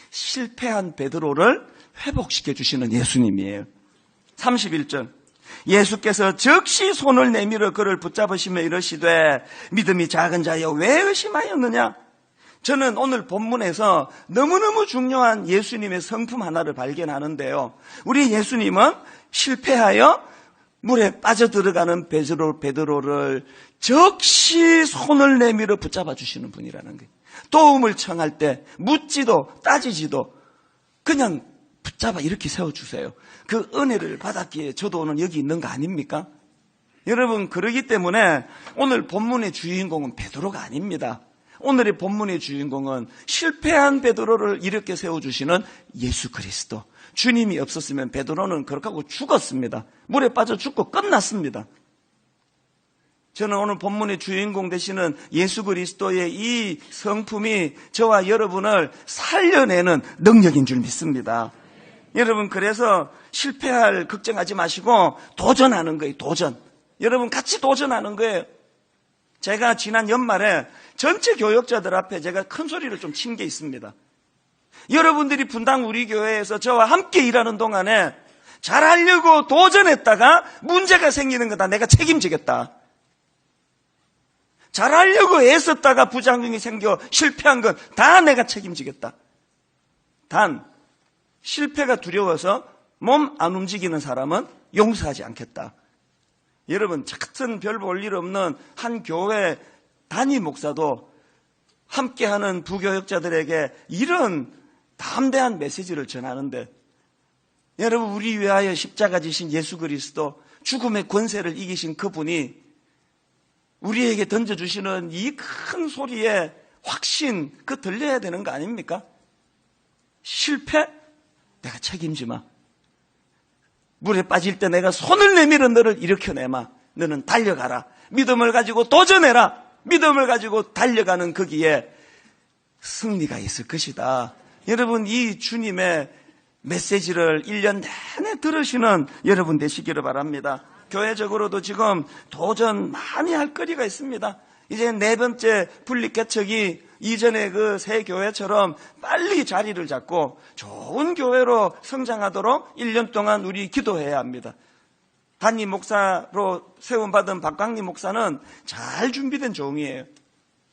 실패한 베드로를 회복시켜 주시는 예수님이에요. 31절. 예수께서 즉시 손을 내밀어 그를 붙잡으시며 이르시되 믿음이 작은 자여 왜 의심하였느냐? 저는 오늘 본문에서 너무너무 중요한 예수님의 성품 하나를 발견하는데요. 우리 예수님은 실패하여 물에 빠져들어가는 베드로를 즉시 손을 내밀어 붙잡아 주시는 분이라는 거예요. 도움을 청할 때 묻지도 따지지도 그냥 붙잡아 이렇게 세워주세요. 그 은혜를 받았기에 저도 오늘 여기 있는 거 아닙니까? 여러분, 그러기 때문에 오늘 본문의 주인공은 베드로가 아닙니다. 오늘의 본문의 주인공은 실패한 베드로를 이렇게 세워주시는 예수 그리스도. 주님이 없었으면 베드로는 그렇게 하고 죽었습니다. 물에 빠져 죽고 끝났습니다. 저는 오늘 본문의 주인공 되시는 예수 그리스도의 이 성품이 저와 여러분을 살려내는 능력인 줄 믿습니다. 여러분, 그래서 실패할 걱정하지 마시고 도전하는 거예요. 도전. 여러분 같이 도전하는 거예요. 제가 지난 연말에 전체 교역자들 앞에 제가 큰 소리를 좀 친 게 있습니다. 여러분들이 분당 우리 교회에서 저와 함께 일하는 동안에 잘하려고 도전했다가 문제가 생기는 거다 내가 책임지겠다. 잘하려고 애썼다가 부작용이 생겨 실패한 건 다 내가 책임지겠다. 단 실패가 두려워서 몸 안 움직이는 사람은 용서하지 않겠다. 여러분, 같은 별 볼 일 없는 한 교회 단임 목사도 함께하는 부교역자들에게 이런 담대한 메시지를 전하는데, 여러분, 우리 위하여 십자가 지신 예수 그리스도, 죽음의 권세를 이기신 그분이 우리에게 던져주시는 이 큰 소리에 확신, 그 들려야 되는 거 아닙니까? 실패? 내가 책임지마. 물에 빠질 때 내가 손을 내밀어 너를 일으켜내마. 너는 달려가라. 믿음을 가지고 도전해라. 믿음을 가지고 달려가는 거기에 승리가 있을 것이다. 여러분, 이 주님의 메시지를 1년 내내 들으시는 여러분 되시기를 바랍니다. 교회적으로도 지금 도전 많이 할 거리가 있습니다. 이제 4번째 분립개척이 이전의 그 새 교회처럼 빨리 자리를 잡고 좋은 교회로 성장하도록 1년 동안 우리 기도해야 합니다. 담임 목사로 세움받은 박광림 목사는 잘 준비된 종이에요.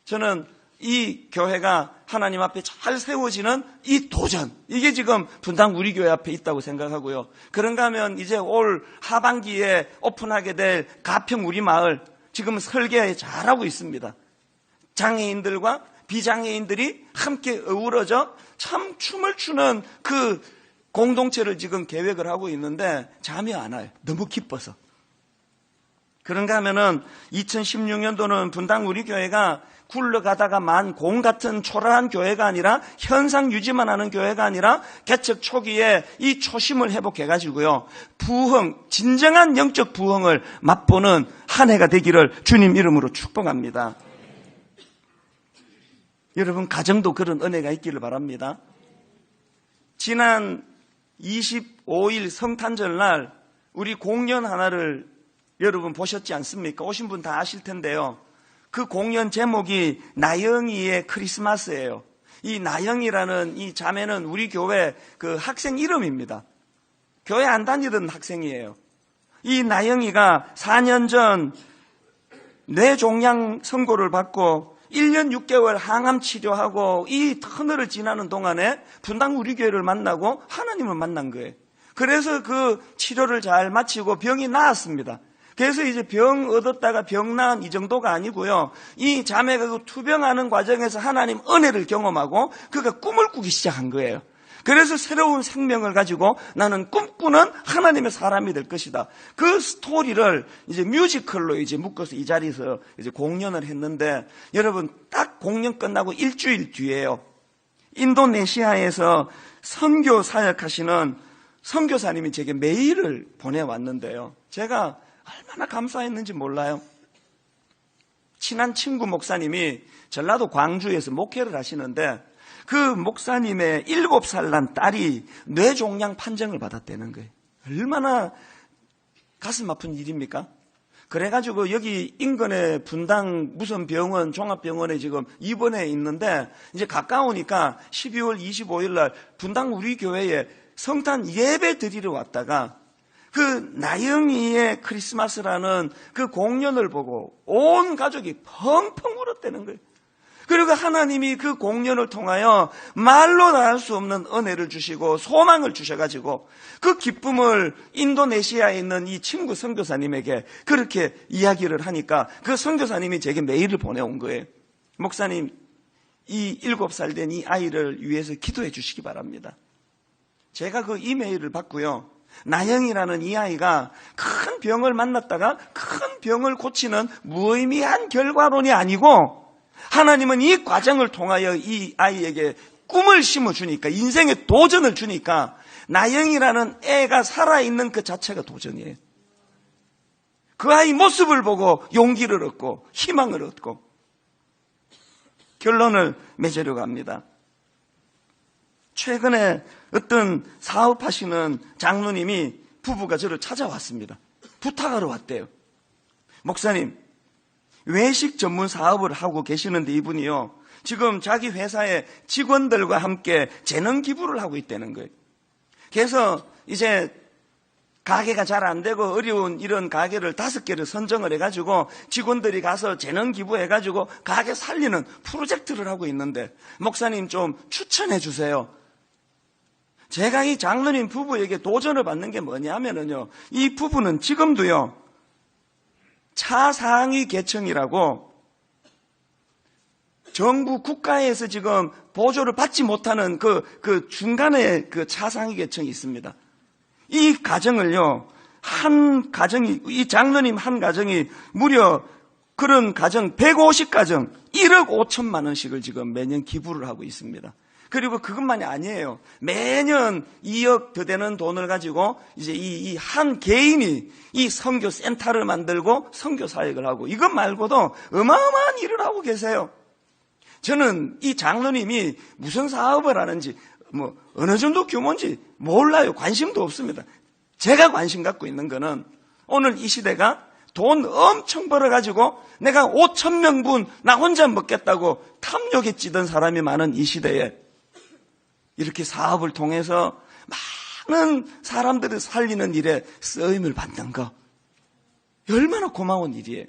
저는 이 교회가 하나님 앞에 잘 세워지는 이 도전, 이게 지금 분당 우리 교회 앞에 있다고 생각하고요. 그런가 하면 이제 올 하반기에 오픈하게 될 가평 우리 마을, 지금 설계 잘하고 있습니다. 장애인들과 비장애인들이 함께 어우러져 참 춤을 추는 그 공동체를 지금 계획을 하고 있는데 잠이 안 와요. 너무 기뻐서. 그런가 하면은 2016년도는 분당 우리 교회가 굴러가다가 만 공 같은 초라한 교회가 아니라 현상 유지만 하는 교회가 아니라 개척 초기에 이 초심을 회복해가지고요. 부흥, 진정한 영적 부흥을 맛보는 한 해가 되기를 주님 이름으로 축복합니다. 여러분 가정도 그런 은혜가 있기를 바랍니다. 지난 25일 성탄절 날 우리 공연 하나를 여러분 보셨지 않습니까? 오신 분 다 아실 텐데요. 그 공연 제목이 나영이의 크리스마스예요. 이 나영이라는 이 자매는 우리 교회 그 학생 이름입니다. 교회 안 다니던 학생이에요. 이 나영이가 4년 전 뇌종양 선고를 받고 1년 6개월 항암 치료하고 이 터널을 지나는 동안에 분당 우리 교회를 만나고 하나님을 만난 거예요. 그래서 그 치료를 잘 마치고 병이 나았습니다. 그래서 이제 병 얻었다가 병 나은 이 정도가 아니고요. 이 자매가 그 투병하는 과정에서 하나님 은혜를 경험하고 그가 꿈을 꾸기 시작한 거예요. 그래서 새로운 생명을 가지고 나는 꿈꾸는 하나님의 사람이 될 것이다. 그 스토리를 이제 뮤지컬로 이제 묶어서 이 자리에서 이제 공연을 했는데 여러분 딱 공연 끝나고 일주일 뒤에요. 인도네시아에서 선교 사역하시는 선교사님이 제게 메일을 보내왔는데요. 제가 얼마나 감사했는지 몰라요. 친한 친구 목사님이 전라도 광주에서 목회를 하시는데 그 목사님의 7살 난 딸이 뇌종양 판정을 받았다는 거예요. 얼마나 가슴 아픈 일입니까? 그래가지고 여기 인근의 분당 무슨 병원, 종합병원에 지금 입원해 있는데 이제 가까우니까 12월 25일 날 분당 우리 교회에 성탄 예배 드리러 왔다가 그 나영이의 크리스마스라는 그 공연을 보고 온 가족이 펑펑 울었다는 거예요. 그리고 하나님이 그 공연을 통하여 말로 다 할 수 없는 은혜를 주시고 소망을 주셔가지고 그 기쁨을 인도네시아에 있는 이 친구 선교사님에게 그렇게 이야기를 하니까 그 선교사님이 제게 메일을 보내온 거예요. 목사님, 이 7살 된 이 아이를 위해서 기도해 주시기 바랍니다. 제가 그 이메일을 받고요. 나영이라는 이 아이가 큰 병을 만났다가 큰 병을 고치는 무의미한 결과론이 아니고 하나님은 이 과정을 통하여 이 아이에게 꿈을 심어주니까 인생의 도전을 주니까 나영이라는 애가 살아있는 그 자체가 도전이에요. 그 아이 모습을 보고 용기를 얻고 희망을 얻고 결론을 맺으려고 합니다. 최근에 어떤 사업하시는 장로님이 부부가 저를 찾아왔습니다. 부탁하러 왔대요. 목사님, 외식 전문 사업을 하고 계시는데 이분이요. 지금 자기 회사의 직원들과 함께 재능 기부를 하고 있다는 거예요. 그래서 이제 가게가 잘 안 되고 어려운 이런 가게를 5개를 선정을 해가지고 직원들이 가서 재능 기부해가지고 가게 살리는 프로젝트를 하고 있는데 목사님 좀 추천해 주세요. 제가 이 장로님 부부에게 도전을 받는 게 뭐냐면요. 이 부부는 지금도요. 차상위 계층이라고 정부 국가에서 지금 보조를 받지 못하는 그 중간에 그 차상위 계층이 있습니다. 이 가정을요. 이 장로님 한 가정이 무려 그런 가정 150가정 1억 5천만 원씩을 지금 매년 기부를 하고 있습니다. 그리고 그것만이 아니에요. 매년 2억 더 되는 돈을 가지고 이제 이 한 개인이 이 선교 센터를 만들고 선교 사역을 하고, 이것 말고도 어마어마한 일을 하고 계세요. 저는 이 장로님이 무슨 사업을 하는지 뭐 어느 정도 규모인지 몰라요. 관심도 없습니다. 제가 관심 갖고 있는 거는 오늘 이 시대가 돈 엄청 벌어가지고 내가 5,000명분 나 혼자 먹겠다고 탐욕에 찌든 사람이 많은 이 시대에 이렇게 사업을 통해서 많은 사람들을 살리는 일에 쓰임을 받는 거, 얼마나 고마운 일이에요.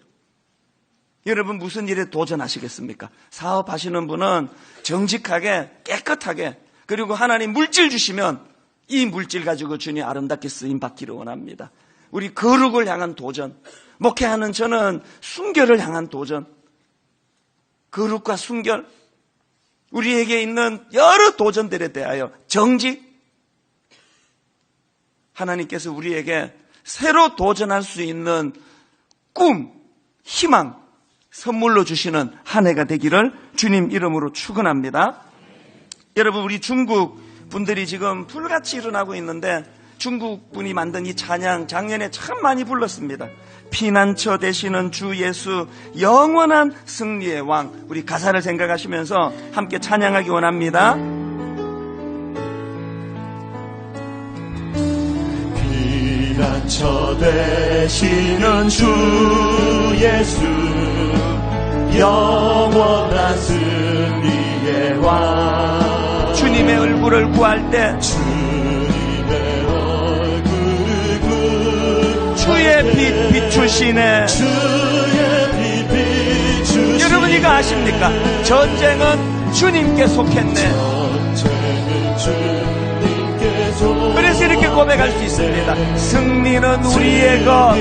여러분 무슨 일에 도전하시겠습니까? 사업하시는 분은 정직하게 깨끗하게, 그리고 하나님 물질 주시면 이 물질 가지고 주님 아름답게 쓰임 받기를 원합니다. 우리 거룩을 향한 도전, 목회하는 저는 순결을 향한 도전, 거룩과 순결, 우리에게 있는 여러 도전들에 대하여 정직, 하나님께서 우리에게 새로 도전할 수 있는 꿈, 희망 선물로 주시는 한 해가 되기를 주님 이름으로 축원합니다. 여러분 우리 중국 분들이 지금 불같이 일어나고 있는데, 중국 분이 만든 이 찬양 작년에 참 많이 불렀습니다. 피난처 되시는 주 예수 영원한 승리의 왕. 우리 가사를 생각하시면서 함께 찬양하기 원합니다. 피난처 되시는 주 예수 영원한 승리의 왕. 주님의 얼굴을 구할 때 주님의 얼굴 주의 빛 비추시네. 주의 빛 비추시네. 여러분 이거 아십니까? 전쟁은 주님께 속했네. 전쟁은 주님께 속했네. 그래서 이렇게 고백할 수 있습니다. 승리는 우리의 것,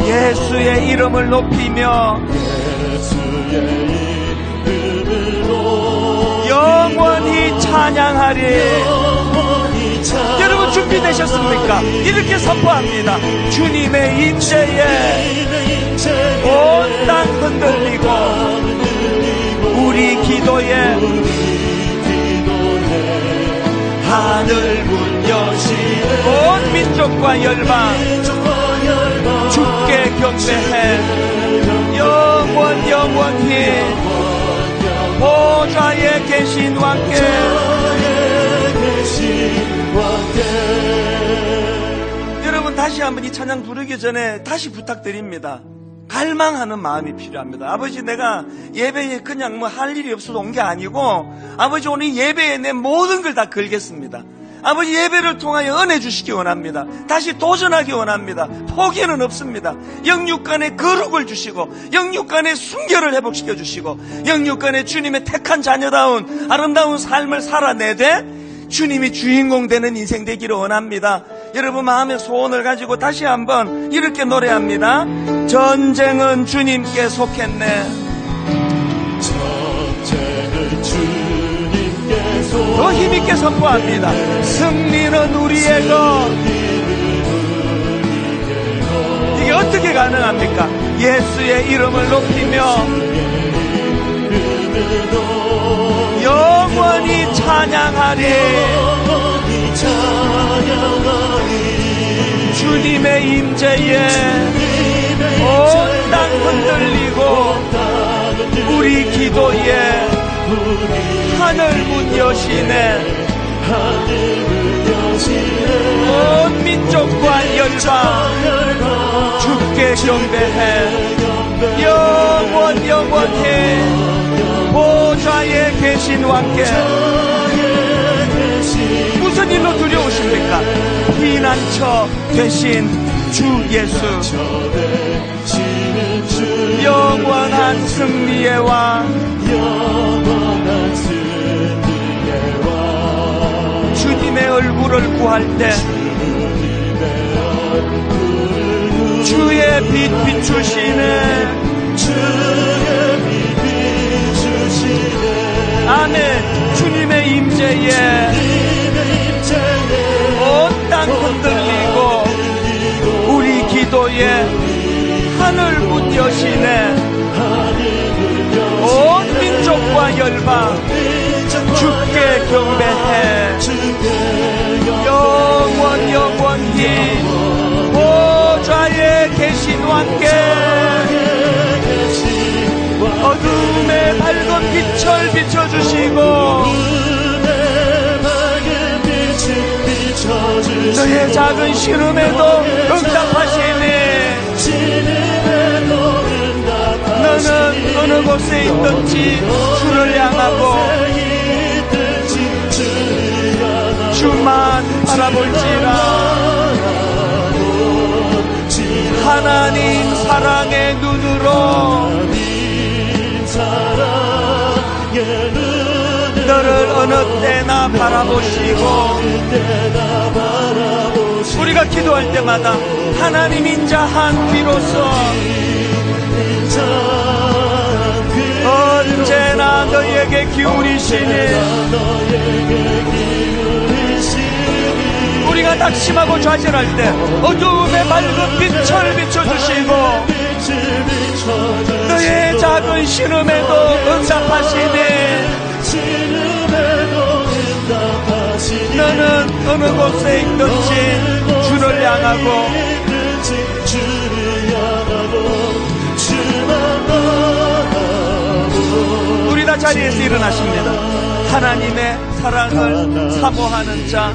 예수의 이름을 높이며 영원히 찬양하리. 여러분 준비되셨습니까? 이렇게 선포합니다. 주님의 임재에 온 땅 흔들리고 우리 기도에 하늘 문 여시네. 온 민족과 열방 주께 경배해. 영원히 보좌에 계신 왕께. 여러분 다시 한번 이 찬양 부르기 전에 다시 부탁드립니다. 갈망하는 마음이 필요합니다. 아버지 내가 예배에 그냥 뭐 할 일이 없어서 온 게 아니고, 아버지 오늘 예배에 내 모든 걸 다 걸겠습니다. 아버지 예배를 통하여 은혜 주시기 원합니다. 다시 도전하기 원합니다. 포기는 없습니다. 영육간의 거룩을 주시고 영육간의 순결을 회복시켜 주시고 영육간의 주님의 택한 자녀다운 아름다운 삶을 살아내되 주님이 주인공 되는 인생 되기를 원합니다. 여러분 마음의 소원을 가지고 다시 한번 이렇게 노래합니다. 전쟁은 주님께 속했네. 전쟁은 주님께 속했네. 더 힘있게 선포합니다. 승리는 우리의 것. 이게 어떻게 가능합니까? 예수의 이름을 높이며 영원히 찬양하리. 주님의 임재에 온 땅 흔들리고 우리 기도에 하늘 문 여시네. 온 민족과 열방 주께 경배해. 영원히 보좌에 계신 왕께. 무슨 일로 두려우십니까? 피난처 되신 주 예수 영원한 승리의 왕. 주님의 얼굴을 구할 때 주의 빛 비추시네. 아멘. 주님의 임재에 온 땅 흔들리고 우리 기도에 하늘 문 여시네. 온 민족과 열방 밟아 주께 경배해 영원히 보좌에 계신 왕께 어둠의 밝은 빛을 비춰주시고 너의 작은 신음에도 응답하시니 너는 어느 곳에 있든지 주를 향하고 주만 바라볼지라. 하나님 사랑의 눈으로 너를 어느 때나 바라보시고 우리가 기도할 때마다 하나님 인자한 귀로서 언제나 너에게 기울이시니 우리가 낙심하고 좌절할 때 어두움의 밝은 빛을 비춰주시고 너의 작은 신음에도 응답하시니 너는 어느 곳에 있든지 주를 향하고 우리 다 자리에서 일어나십니다. 하나님의 사랑을 사모하는 자,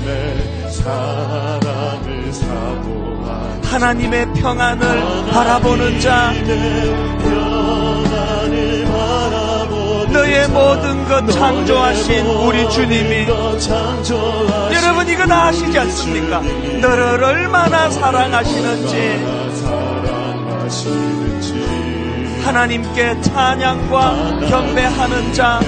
하나님의 평안을 바라보는 자, 너의 모든 것 창조하신 우리 주님이 여러분 이거 다 아시지 않습니까? 너를 얼마나 사랑하시는지 하나님께 찬양과 경배하는 자,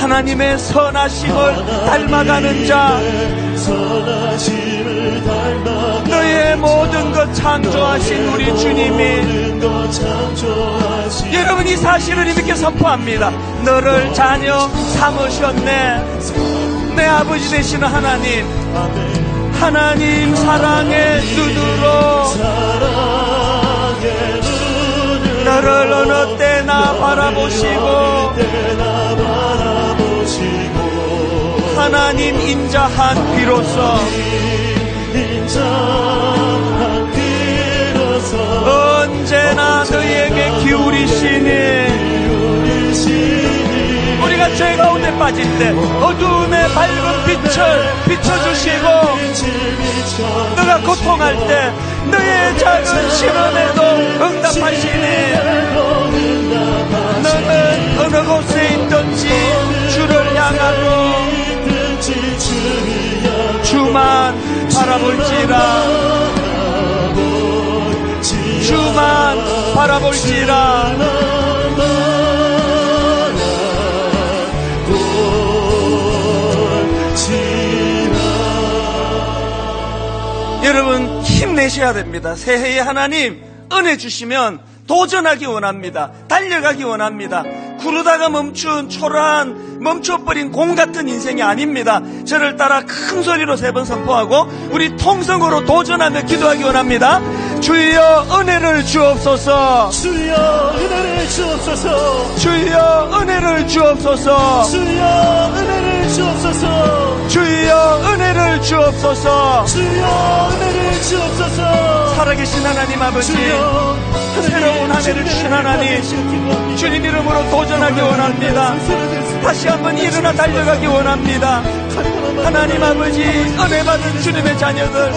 하나님의 선하심을 닮아가는 자, 너의 모든 것 창조하신 우리 주님이 여러분 이 사실을 이렇게 선포합니다. 너를 자녀 삼으셨네. 내 아버지 되시는 하나님, 하나님 사랑의 눈으로 너를 어느 때나 바라보시고 하나님 인자한 귀로서 언제나 너에게 기울이시니 우리가 죄 가운데 빠질 때 어두움의 밝은 빛을 비춰주시고 너가 고통할 때 너의 작은 신음에도 응답하시니 너는 어느 곳에 있든지 주를 향하고 주만 바라볼지라. 주만 바라볼지라. 여러분 힘내셔야 됩니다. 새해에 하나님 은혜 주시면 도전하기 원합니다. 달려가기 원합니다. 구르다가 멈춘 초라한 멈춰버린 공 같은 인생이 아닙니다. 저를 따라 큰 소리로 3번 선포하고 우리 통성으로 도전하며 기도하기 원합니다. 주여 은혜를 주옵소서. 주여 은혜를 주옵소서. 주여 은혜를 주옵소서. 주여 은혜를 주옵소서. 주여 은혜를 주옵소서. 주여 은혜를 주옵소서. 살아계신 하나님 아버지, 새로운 한 해를 주신 하나님, 주님 이름으로 도전하기 원합니다. 다시 한번 일어나 달려가기 원합니다. 하나님 아버지, 은혜 받은 주님의 자녀들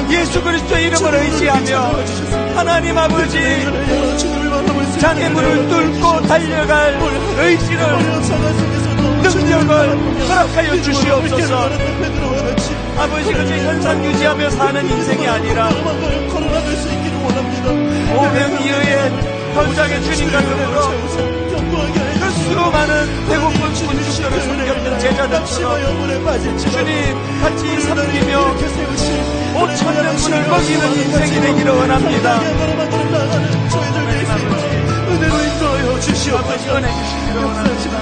예수 그리스도의 이름을 의지하며 하나님 아버지 장애물을 뚫고 달려갈 의지를, 능력을 허락하여 주시옵소서. 아버지, 그저 현상 유지하며 사는 인생이 아니라 오병이어의 현장의 주님과 더불어 그 수많은 배고픈 군주들을 섬겼던 제자들처럼 주님 같이 섬기며 5,000명분을 먹이는 인생이 되기를 원합니다. 하나님 아버지 은혜 주시기를 원합니다.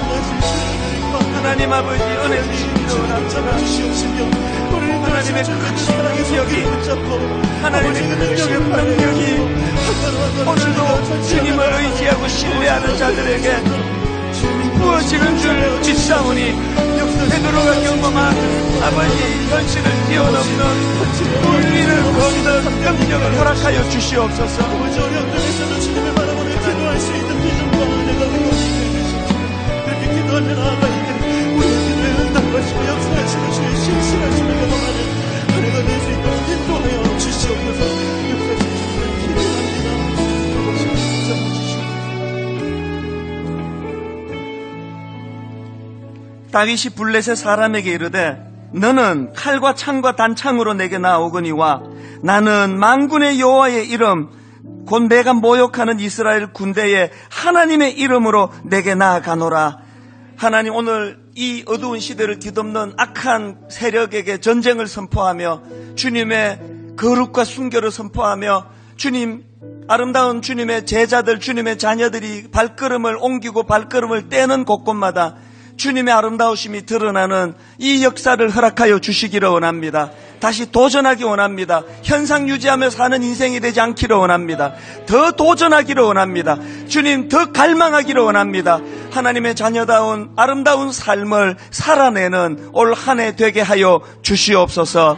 하나님 아버지 은혜 주시기를 주시기를 원합니다. 하나님의 크신 능력이, 하나님의 크신 능력이 오늘도 주님을 의지하고 신뢰하는 자들에게 부어지는 줄 믿사오니 베드로가 경험한 아버지 현실을 뛰어넘는 우리를 걷는 능력을 허락하여 주시옵소서. 아버지 어려운 중에서도 주님을 바라보며 기도할 수 있는 비전과 은혜가 무엇이게 주시옵소서. 그렇게 기도하며 나아갈 때 우리의 기도에 응답하시고 역사하시는 주의 신실하심을 경험하는 은혜가 될 수 있도록 인도하여 주시옵소서. 역사하시는 주님을 기도합니다. 아버지 붙잡아 주시옵소서. 다윗이 블레셋 사람에게 이르되 너는 칼과 창과 단창으로 내게 나오거니와 나는 만군의 여호와의 이름 곧 내가 모욕하는 이스라엘 군대의 하나님의 이름으로 내게 나아가노라. 하나님, 오늘 이 어두운 시대를 뒤덮는 악한 세력에게 전쟁을 선포하며 주님의 거룩과 순결을 선포하며 주님, 아름다운 주님의 제자들, 주님의 자녀들이 발걸음을 옮기고 발걸음을 떼는 곳곳마다 주님의 아름다우심이 드러나는 이 역사를 허락하여 주시기를 원합니다. 다시 도전하기 원합니다. 현상 유지하며 사는 인생이 되지 않기를 원합니다. 더 도전하기를 원합니다. 주님, 더 갈망하기를 원합니다. 하나님의 자녀다운 아름다운 삶을 살아내는 올 한 해 되게 하여 주시옵소서.